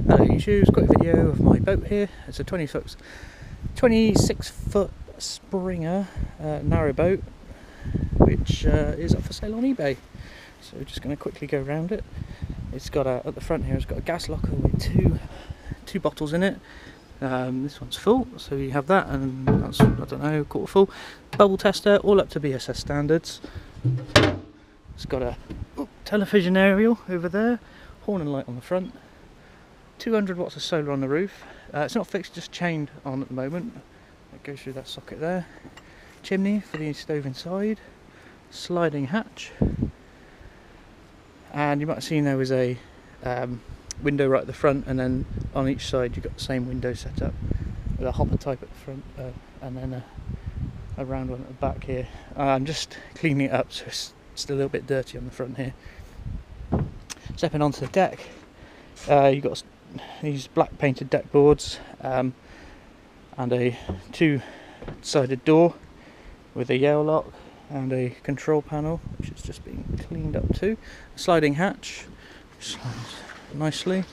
Hello YouTube, quick video of my boat here. It's a 26 foot Springer Narrowboat, which is up for sale on eBay. So we're just going to quickly go around it. It's got at the front here, it's got a gas locker with two bottles in it. This one's full, so you have that, and that's, I don't know, quarter full. Bubble tester, all up to BSS standards. It's got a television aerial over there, horn and light on the front. 200 watts of solar on the roof. It's not fixed, just chained on at the moment. It goes through that socket there. Chimney for the stove inside. Sliding hatch. And you might have seen there was a window right at the front, and then on each side you've got the same window set up with a hopper type at the front and then a round one at the back here. I'm just cleaning it up so it's still a little bit dirty on the front here. Stepping onto the deck, you've got these black painted deck boards and a two-sided door with a Yale lock and a control panel which is just being cleaned up too. A sliding hatch, which slides nicely.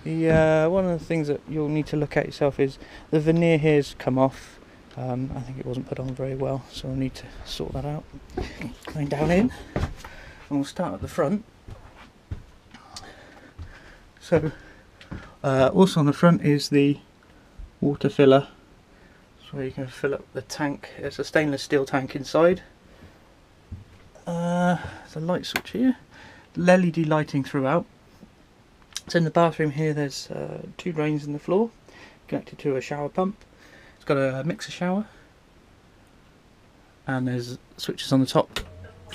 One of the things that you'll need to look at yourself is the veneer here's come off. I think it wasn't put on very well, so I'll need to sort that out. Going down in, and we'll start at the front. So also on the front is the water filler, so you can fill up the tank. It's a stainless steel tank inside. There's a light switch here, LED lighting throughout. So in the bathroom here there's two drains in the floor connected to a shower pump. It's got a mixer shower, and there's switches on the top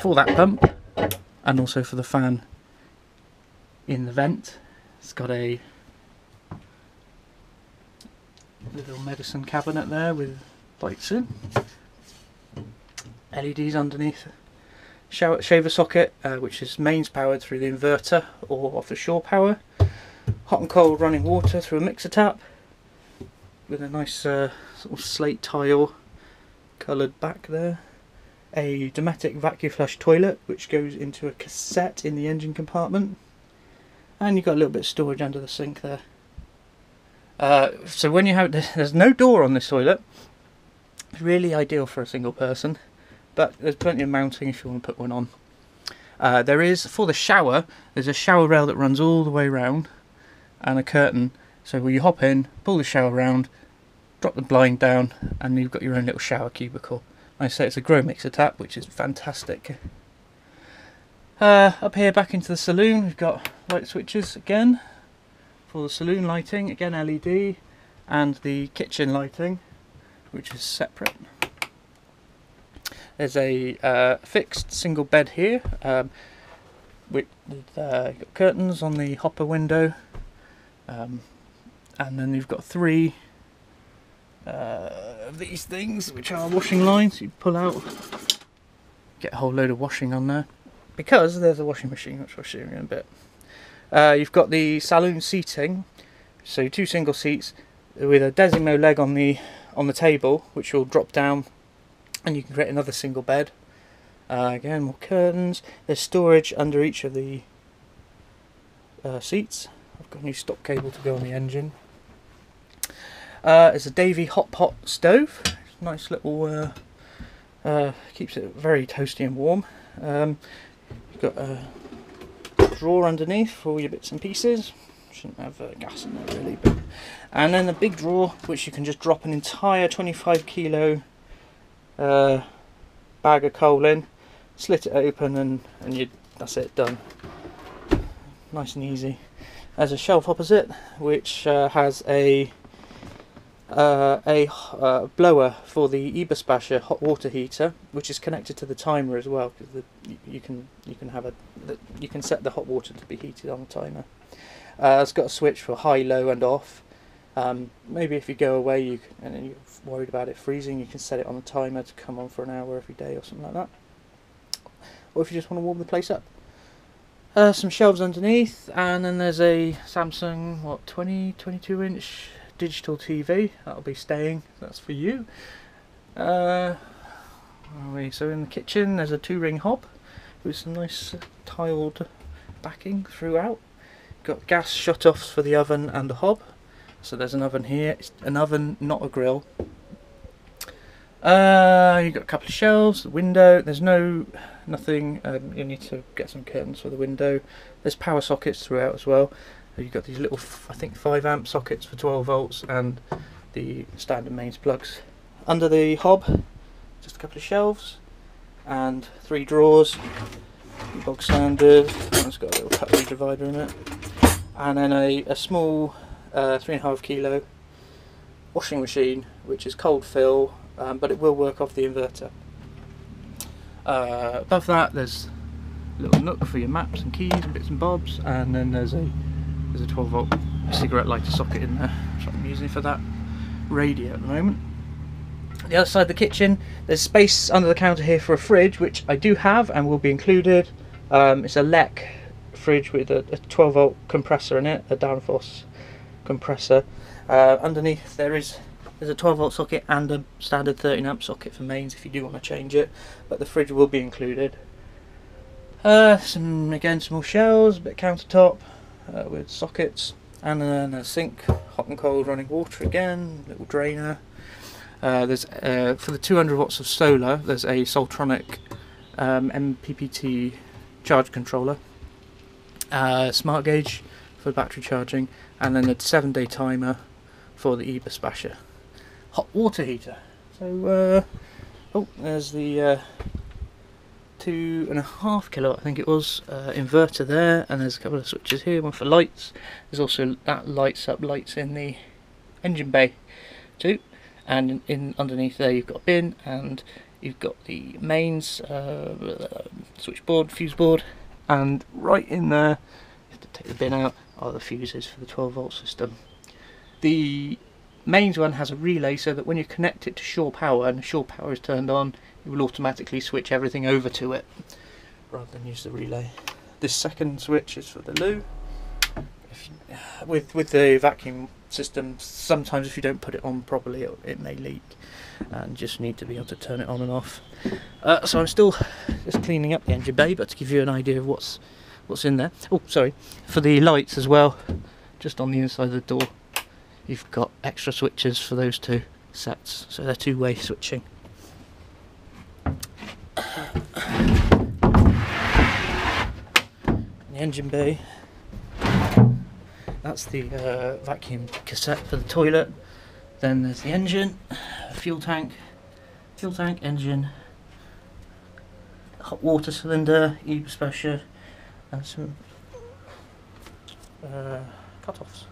for that pump and also for the fan in the vent. It's got a little medicine cabinet there with lights in, LEDs underneath, shaver socket which is mains powered through the inverter or off the shore power, hot and cold running water through a mixer tap with a nice sort of slate tile coloured back there, a Dometic vacuum flush toilet which goes into a cassette in the engine compartment, and you've got a little bit of storage under the sink there. So when you have, there's no door on this toilet. It's really ideal for a single person, but there's plenty of mounting if you want to put one on. There is, for the shower, there's a shower rail that runs all the way round and a curtain, so when you hop in, pull the shower round, drop the blind down, and you've got your own little shower cubicle. I say it's a grow mixer tap, which is fantastic. Up here back into the saloon we've got light switches again for the saloon lighting, again LED, and the kitchen lighting which is separate. There's a fixed single bed here with got curtains on the hopper window, and then you've got three of these things which are washing lines. You pull out, get a whole load of washing on there, because there's a washing machine which I'll show you in a bit. You've got the Saloon Seating, so two single seats with a Desimo leg on the table which will drop down and you can create another single bed. Again, more curtains. There's storage under each of the seats. I've got a new stop cable to go on the engine. It's a Davy hot pot stove. Nice little, keeps it very toasty and warm. You've got a drawer underneath for all your bits and pieces. Shouldn't have gas in there really, but, and then a big drawer which you can just drop an entire 25 kilo bag of coal in, slit it open, and that's it, done. Nice and easy. There's a shelf opposite which has a blower for the Eberspascher hot water heater, which is connected to the timer as well, because you can set the hot water to be heated on the timer. It's got a switch for high, low, and off. Maybe if you go away and you're worried about it freezing, you can set it on the timer to come on for an hour every day or something like that. Or if you just want to warm the place up. Some shelves underneath, and then there's a Samsung 22 inch digital TV that'll be staying. That's for you. So in the kitchen there's a 2-ring hob with some nice tiled backing throughout. got gas shut-offs for the oven and the hob. So there's an oven here. It's an oven, not a grill. You've got a couple of shelves, the window. There's nothing. You need to get some curtains for the window. There's power sockets throughout as well. You've got these little, I think, 5 amp sockets for 12 volts and the standard mains plugs. Under the hob, just a couple of shelves and 3 drawers. Bog standard. It's got a little cutlery divider in it, and then a small 3.5 kilo washing machine, which is cold fill, but it will work off the inverter. Above that, there's a little nook for your maps and keys and bits and bobs, and then there's a 12 volt cigarette lighter socket in there, which I'm using for that radio at the moment. The other side of the kitchen, there's space under the counter here for a fridge, which I do have and will be included. It's a Lec fridge with a 12 volt compressor in it, a downforce compressor. Underneath there's a 12 volt socket and a standard 13 amp socket for mains if you do want to change it, but the fridge will be included. Some more shelves, a bit of countertop with sockets, and then a sink, hot and cold running water again, little drainer. There's for the 200 watts of solar, there's a Soltronic MPPT charge controller, smart gauge for battery charging, and then a 7-day timer for the EBUS basher. Hot water heater. So there's the 2.5 kilowatt, I think it was, inverter there, and there's a couple of switches here, one for lights. There's also that lights in the engine bay too. And underneath there you've got a bin, and you've got the mains switchboard, fuse board, and right in there, you have to take the bin out, are the fuses for the 12 volt system. The mains one has a relay so that when you connect it to shore power and the shore power is turned on, it will automatically switch everything over to it rather than use the relay. This second switch is for the loo. With the vacuum system, sometimes if you don't put it on properly it may leak, and just need to be able to turn it on and off. So I'm still just cleaning up the engine bay, but to give you an idea of what's in there. Oh, sorry, for the lights as well, just on the inside of the door you've got extra switches for those 2 sets, so they're 2-way switching. The engine bay, that's the vacuum cassette for the toilet. Then there's the engine, fuel tank, engine, hot water cylinder, EBUS basher, and some cut-offs.